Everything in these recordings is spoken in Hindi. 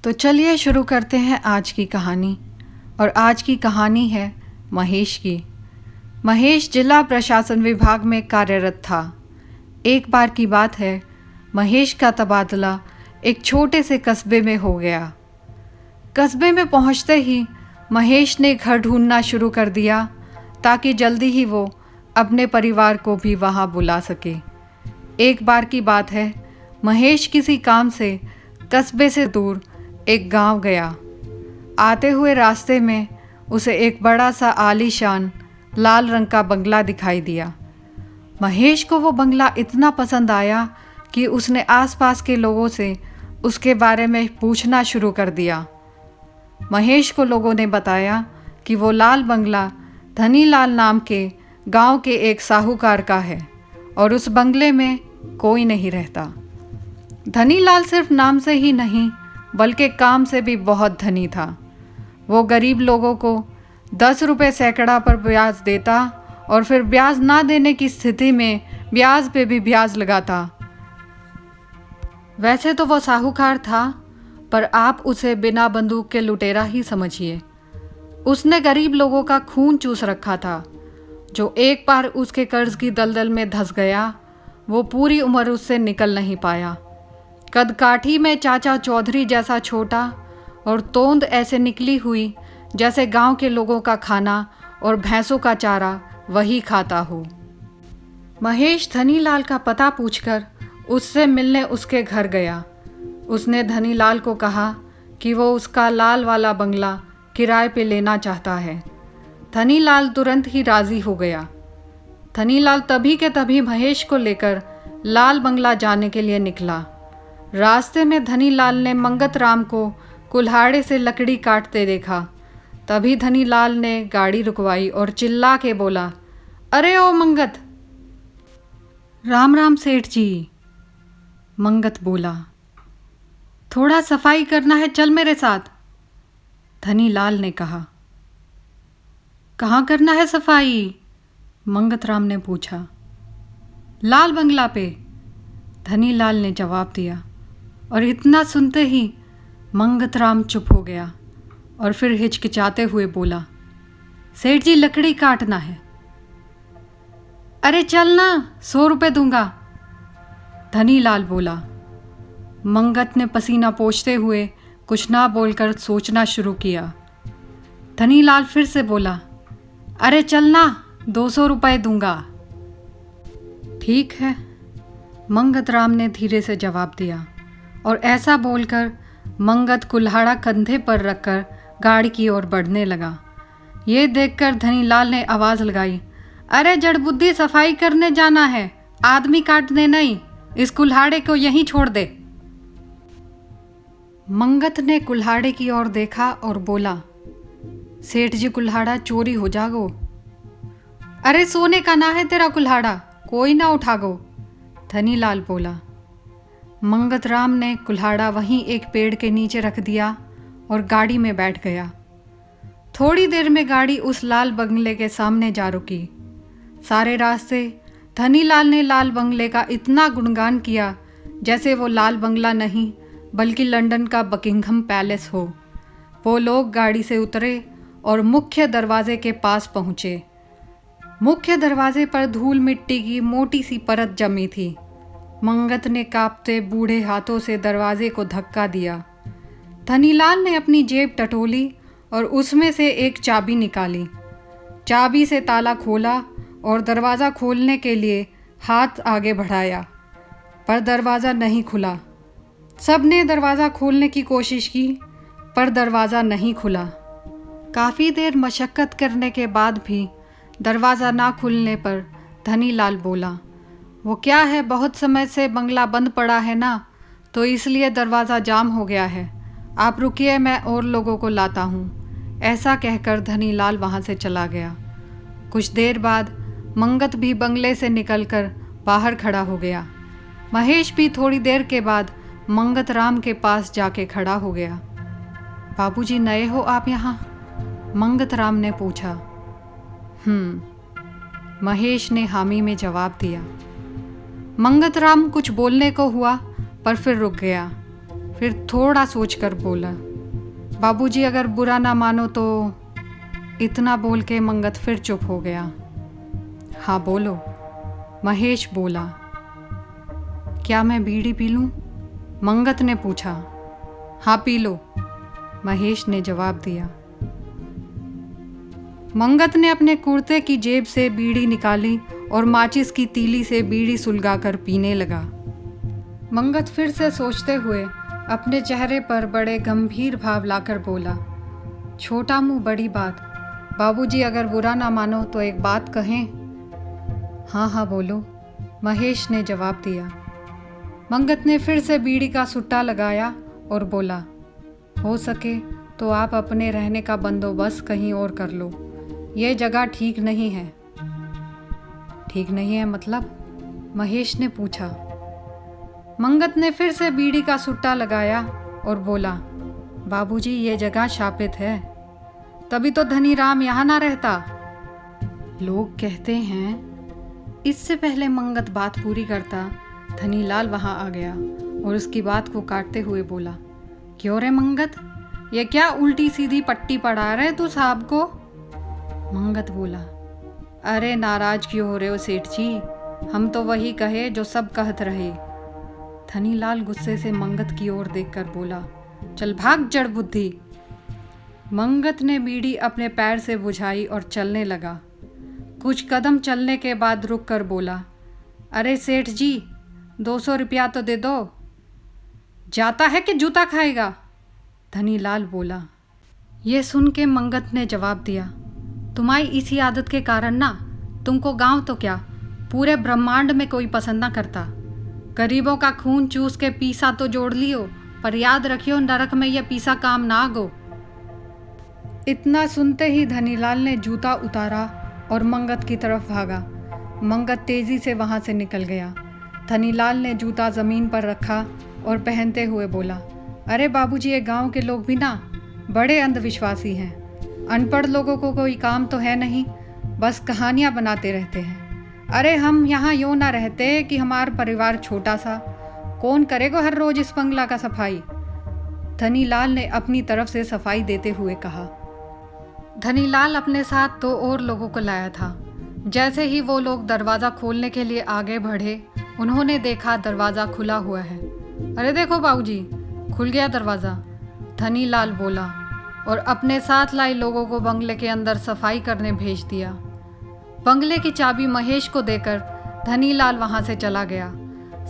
तो चलिए शुरू करते हैं आज की कहानी। और आज की कहानी है महेश की। महेश जिला प्रशासन विभाग में कार्यरत था। एक बार की बात है, महेश का तबादला एक छोटे से कस्बे में हो गया। कस्बे में पहुंचते ही महेश ने घर ढूंढना शुरू कर दिया ताकि जल्दी ही वो अपने परिवार को भी वहां बुला सके। एक बार की बात है, महेश किसी काम से कस्बे से दूर एक गांव गया। आते हुए रास्ते में उसे एक बड़ा सा आलीशान लाल रंग का बंगला दिखाई दिया। महेश को वो बंगला इतना पसंद आया कि उसने आसपास के लोगों से उसके बारे में पूछना शुरू कर दिया। महेश को लोगों ने बताया कि वो लाल बंगला धनीलाल नाम के गांव के एक साहूकार का है और उस बंगले में कोई नहीं रहता। धनीलाल सिर्फ नाम से ही नहीं बल्कि काम से भी बहुत धनी था। वो गरीब लोगों को 10 रुपये सैकड़ा पर ब्याज देता और फिर ब्याज ना देने की स्थिति में ब्याज पे भी ब्याज लगाता। वैसे तो वो साहूकार था, पर आप उसे बिना बंदूक के लुटेरा ही समझिए। उसने गरीब लोगों का खून चूस रखा था। जो एक बार उसके कर्ज की दलदल में धंस गया, वो पूरी उम्र उससे निकल नहीं पाया। कदकाठी में चाचा चौधरी जैसा छोटा और तोंद ऐसे निकली हुई जैसे गांव के लोगों का खाना और भैंसों का चारा वही खाता हो। महेश धनीलाल का पता पूछकर उससे मिलने उसके घर गया। उसने धनीलाल को कहा कि वो उसका लाल वाला बंगला किराए पे लेना चाहता है। धनीलाल तुरंत ही राज़ी हो गया। धनीलाल तभी के तभी महेश को लेकर लाल बंगला जाने के लिए निकला। रास्ते में धनीलाल ने मंगत राम को कुल्हाड़े से लकड़ी काटते देखा। तभी धनीलाल ने गाड़ी रुकवाई और चिल्ला के बोला, अरे ओ मंगत। राम राम सेठ जी। मंगत बोला, थोड़ा सफाई करना है, चल मेरे साथ। धनीलाल ने कहा, कहाँ करना है सफाई? मंगत राम ने पूछा। लाल बंगला पे, धनीलाल ने जवाब दिया। और इतना सुनते ही मंगत राम चुप हो गया और फिर हिचकिचाते हुए बोला, सेठ जी लकड़ी काटना है। अरे चल ना, 100 रुपये दूंगा, धनीलाल बोला। मंगत ने पसीना पोंछते हुए कुछ ना बोलकर सोचना शुरू किया। धनीलाल फिर से बोला, अरे चल ना, 200 रुपये दूंगा। ठीक है, मंगत राम ने धीरे से जवाब दिया। और ऐसा बोलकर मंगत कुल्हाड़ा कंधे पर रखकर गाड़ी की ओर बढ़ने लगा। ये देखकर धनीलाल ने आवाज़ लगाई, अरे जड़बुद्धि, सफाई करने जाना है, आदमी काटने नहीं। इस कुल्हाड़े को यहीं छोड़ दे। मंगत ने कुल्हाड़े की ओर देखा और बोला, सेठ जी कुल्हाड़ा चोरी हो जागो। अरे सोने का ना है तेरा कुल्हाड़ा, कोई ना उठागो, धनीलाल बोला। मंगत राम ने कुल्हाड़ा वहीं एक पेड़ के नीचे रख दिया और गाड़ी में बैठ गया। थोड़ी देर में गाड़ी उस लाल बंगले के सामने जा रुकी। सारे रास्ते धनीलाल ने लाल बंगले का इतना गुणगान किया जैसे वो लाल बंगला नहीं बल्कि लंदन का बकिंघम पैलेस हो। वो लोग गाड़ी से उतरे और मुख्य दरवाजे के पास पहुँचे। मुख्य दरवाजे पर धूल मिट्टी की मोटी सी परत जमी थी। मंगत ने कांपते बूढ़े हाथों से दरवाजे को धक्का दिया। धनीलाल ने अपनी जेब टटोली और उसमें से एक चाबी निकाली। चाबी से ताला खोला और दरवाज़ा खोलने के लिए हाथ आगे बढ़ाया, पर दरवाज़ा नहीं खुला। सब ने दरवाज़ा खोलने की कोशिश की, पर दरवाज़ा नहीं खुला। काफ़ी देर मशक्क़त करने के बाद भी दरवाज़ा ना खुलने पर धनीलाल बोला, वो क्या है, बहुत समय से बंगला बंद पड़ा है ना, तो इसलिए दरवाज़ा जाम हो गया है। आप रुकिए, मैं और लोगों को लाता हूँ। ऐसा कहकर धनीलाल वहाँ से चला गया। कुछ देर बाद मंगत भी बंगले से निकलकर बाहर खड़ा हो गया। महेश भी थोड़ी देर के बाद मंगत राम के पास जाके खड़ा हो गया। बाबूजी नए हो आप यहाँ? मंगत राम ने पूछा। महेश ने हामी में जवाब दिया। मंगत राम कुछ बोलने को हुआ पर फिर रुक गया। फिर थोड़ा सोचकर बोला, बाबूजी अगर बुरा ना मानो तो। इतना बोल के मंगत फिर चुप हो गया। हाँ बोलो, महेश बोला। क्या मैं बीड़ी पी लूं? मंगत ने पूछा। हाँ पी लो, महेश ने जवाब दिया। मंगत ने अपने कुर्ते की जेब से बीड़ी निकाली और माचिस की तीली से बीड़ी सुलगाकर पीने लगा। मंगत फिर से सोचते हुए अपने चेहरे पर बड़े गंभीर भाव लाकर बोला, छोटा मुंह बड़ी बात। बाबूजी अगर बुरा ना मानो तो एक बात कहें? हाँ हाँ बोलो, महेश ने जवाब दिया। मंगत ने फिर से बीड़ी का सुट्टा लगाया और बोला, हो सके तो आप अपने रहने का बंदोबस्त कहीं और कर लो, ये जगह ठीक नहीं है। ठीक नहीं है मतलब? महेश ने पूछा। मंगत ने फिर से बीड़ी का सुट्टा लगाया और बोला, बाबूजी ये जगह शापित है, तभी तो धनीराम यहाँ ना रहता। लोग कहते हैं। इससे पहले मंगत बात पूरी करता, धनीलाल वहाँ आ गया और उसकी बात को काटते हुए बोला, क्यों रे मंगत, ये क्या उल्टी सीधी पट्टी पढ़ा रहे तू साहब को? मंगत बोला, अरे नाराज क्यों हो रहे हो सेठ जी, हम तो वही कहे जो सब कहत रहे। धनीलाल गुस्से से मंगत की ओर देखकर बोला, चल भाग जड़ बुद्धि। मंगत ने बीड़ी अपने पैर से बुझाई और चलने लगा। कुछ कदम चलने के बाद रुक कर बोला, अरे सेठ जी 200 रुपया तो दे दो। जाता है कि जूता खाएगा? धनीलाल बोला। ये सुन के मंगत ने जवाब दिया, तुम्हारी इसी आदत के कारण ना, तुमको गांव तो क्या पूरे ब्रह्मांड में कोई पसंद ना करता। गरीबों का खून चूस के पीसा तो जोड़ लियो, पर याद रखियो नरक में यह पीसा काम ना आगो। इतना सुनते ही धनीलाल ने जूता उतारा और मंगत की तरफ भागा। मंगत तेजी से वहां से निकल गया। धनीलाल ने जूता ज़मीन पर रखा और पहनते हुए बोला, अरे बाबूजी ये गांव के लोग भी ना बड़े अंधविश्वासी हैं। अनपढ़ लोगों को कोई काम तो है नहीं, बस कहानियां बनाते रहते हैं। अरे हम यहाँ यूँ ना रहते कि हमारा परिवार छोटा सा, कौन करेगा हर रोज इस बंगला का सफाई? धनीलाल ने अपनी तरफ से सफाई देते हुए कहा। धनीलाल अपने साथ 2 और लोगों को लाया था। जैसे ही वो लोग दरवाज़ा खोलने के लिए आगे बढ़े, उन्होंने देखा दरवाज़ा खुला हुआ है। अरे देखो बाबूजी, खुल गया दरवाज़ा, धनीलाल बोला और अपने साथ लाए लोगों को बंगले के अंदर सफाई करने भेज दिया। बंगले की चाबी महेश को देकर धनीलाल वहाँ से चला गया।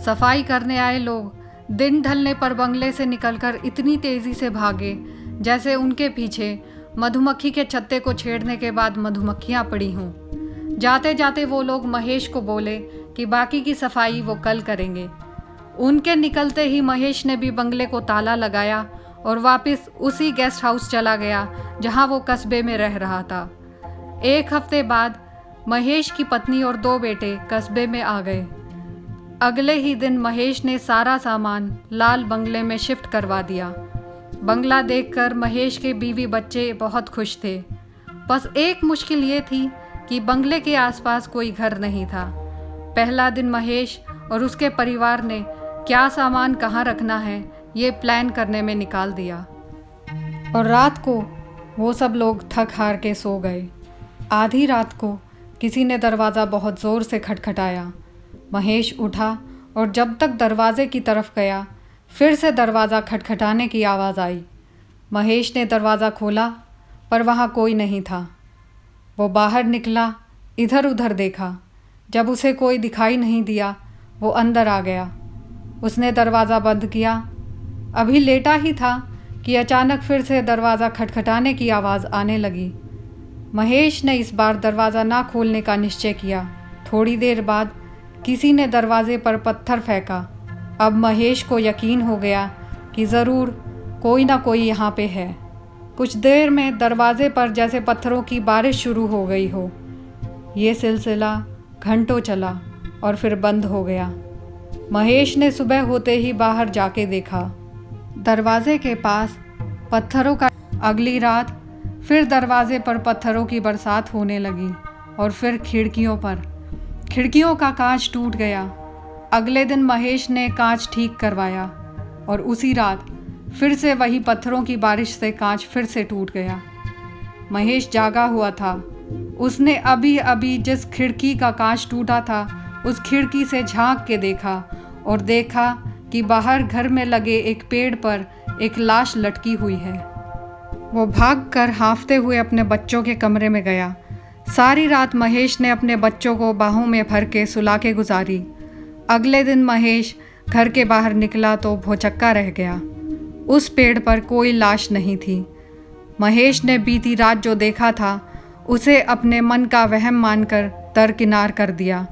सफाई करने आए लोग दिन ढलने पर बंगले से निकलकर इतनी तेज़ी से भागे जैसे उनके पीछे मधुमक्खी के छत्ते को छेड़ने के बाद मधुमक्खियाँ पड़ी हों। जाते जाते वो लोग महेश को बोले कि बाकी की सफाई वो कल करेंगे। उनके निकलते ही महेश ने भी बंगले को ताला लगाया और वापस उसी गेस्ट हाउस चला गया जहाँ वो कस्बे में रह रहा था। 1 हफ्ते बाद महेश की पत्नी और 2 बेटे कस्बे में आ गए। अगले ही दिन महेश ने सारा सामान लाल बंगले में शिफ्ट करवा दिया। बंगला देखकर महेश के बीवी बच्चे बहुत खुश थे। बस एक मुश्किल ये थी कि बंगले के आसपास कोई घर नहीं था। पहला दिन महेश और उसके परिवार ने क्या सामान कहाँ रखना है ये प्लान करने में निकाल दिया और रात को वो सब लोग थक हार के सो गए। आधी रात को किसी ने दरवाज़ा बहुत ज़ोर से खटखटाया। महेश उठा और जब तक दरवाजे की तरफ गया, फिर से दरवाज़ा खटखटाने की आवाज़ आई। महेश ने दरवाज़ा खोला पर वहाँ कोई नहीं था। वो बाहर निकला, इधर उधर देखा। जब उसे कोई दिखाई नहीं दिया, वो अंदर आ गया। उसने दरवाज़ा बंद किया। अभी लेटा ही था कि अचानक फिर से दरवाज़ा खटखटाने की आवाज़ आने लगी। महेश ने इस बार दरवाज़ा ना खोलने का निश्चय किया। थोड़ी देर बाद किसी ने दरवाजे पर पत्थर फेंका। अब महेश को यकीन हो गया कि ज़रूर कोई ना कोई यहाँ पे है। कुछ देर में दरवाजे पर जैसे पत्थरों की बारिश शुरू हो गई हो। ये सिलसिला घंटों चला और फिर बंद हो गया। महेश ने सुबह होते ही बाहर जाके देखा, दरवाजे के पास पत्थरों का। अगली रात फिर दरवाजे पर पत्थरों की बरसात होने लगी और फिर खिड़कियों का कांच टूट गया। अगले दिन महेश ने कांच ठीक करवाया और उसी रात फिर से वही पत्थरों की बारिश से कांच फिर से टूट गया। महेश जागा हुआ था। उसने अभी अभी जिस खिड़की का कांच टूटा था उस खिड़की से झांक के देखा और देखा कि बाहर घर में लगे एक पेड़ पर एक लाश लटकी हुई है। वो भागकर हाँफते हुए अपने बच्चों के कमरे में गया। सारी रात महेश ने अपने बच्चों को बाहों में भर के सुला के गुजारी। अगले दिन महेश घर के बाहर निकला तो भौचक्का रह गया। उस पेड़ पर कोई लाश नहीं थी। महेश ने बीती रात जो देखा था उसे अपने मन का वहम मानकर दरकिनार कर दिया,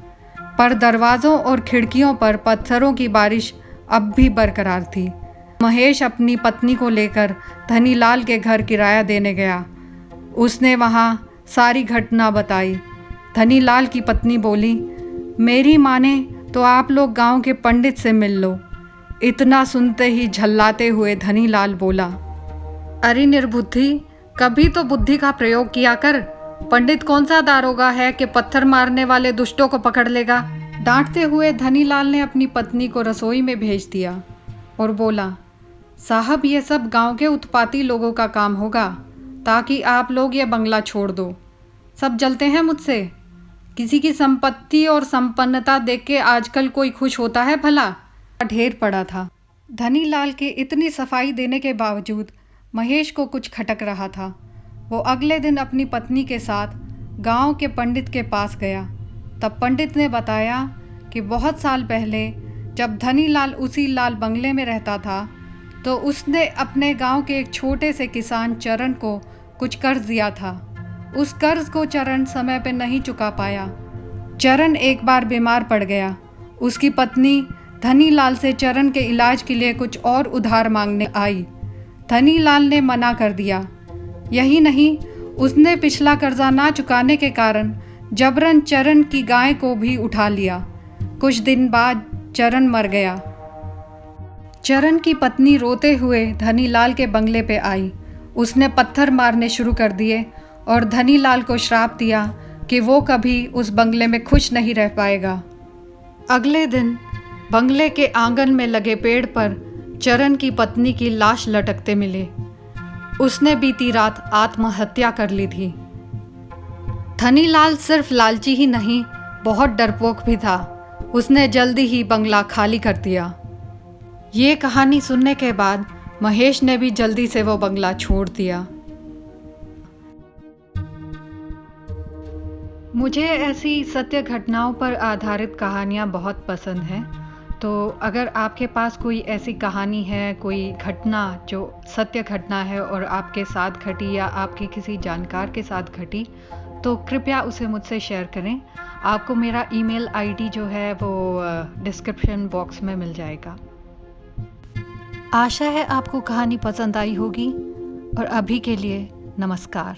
पर दरवाज़ों और खिड़कियों पर पत्थरों की बारिश अब भी बरकरार थी। महेश अपनी पत्नी को लेकर धनीलाल के घर किराया देने गया। उसने वहाँ सारी घटना बताई। धनीलाल की पत्नी बोली, मेरी माने तो आप लोग गांव के पंडित से मिल लो। इतना सुनते ही झल्लाते हुए धनीलाल बोला, अरे निर्बुद्धि, कभी तो बुद्धि का प्रयोग किया कर। पंडित कौन सा दारोगा है कि पत्थर मारने वाले दुष्टों को पकड़ लेगा। डांटते हुए धनीलाल ने अपनी पत्नी को रसोई में भेज दिया और बोला, साहब ये सब गांव के उत्पाती लोगों का काम होगा, ताकि आप लोग ये बंगला छोड़ दो। सब जलते हैं मुझसे। किसी की संपत्ति और संपन्नता देख के आजकल कोई खुश होता है भला? ढेर पड़ा था। धनीलाल के इतनी सफाई देने के बावजूद महेश को कुछ खटक रहा था। वो अगले दिन अपनी पत्नी के साथ गांव के पंडित के पास गया। तब पंडित ने बताया कि बहुत साल पहले जब धनीलाल उसी लाल बंगले में रहता था तो उसने अपने गांव के एक छोटे से किसान चरण को कुछ कर्ज दिया था। उस कर्ज को चरण समय पे नहीं चुका पाया। चरण एक बार बीमार पड़ गया। उसकी पत्नी धनीलाल से चरण के इलाज के लिए कुछ और उधार मांगने आई। धनीलाल ने मना कर दिया। यही नहीं, उसने पिछला कर्जा ना चुकाने के कारण जबरन चरण की गाय को भी उठा लिया। कुछ दिन बाद चरण मर गया। चरण की पत्नी रोते हुए धनीलाल के बंगले पे आई। उसने पत्थर मारने शुरू कर दिए और धनीलाल को श्राप दिया कि वो कभी उस बंगले में खुश नहीं रह पाएगा। अगले दिन बंगले के आंगन में लगे पेड़ पर चरण की पत्नी की लाश लटकते मिले। उसने बीती रात आत्महत्या कर ली थी। धनीलाल सिर्फ लालची ही नहीं, बहुत डरपोक भी था। उसने जल्दी ही बंगला खाली कर दिया। ये कहानी सुनने के बाद महेश ने भी जल्दी से वो बंगला छोड़ दिया। मुझे ऐसी सत्य घटनाओं पर आधारित कहानियाँ बहुत पसंद हैं। तो अगर आपके पास कोई ऐसी कहानी है, कोई घटना जो सत्य घटना है और आपके साथ घटी या आपके किसी जानकार के साथ घटी, तो कृपया उसे मुझसे शेयर करें। आपको मेरा ईमेल आईडी जो है वो डिस्क्रिप्शन बॉक्स में मिल जाएगा। आशा है आपको कहानी पसंद आई होगी और अभी के लिए नमस्कार।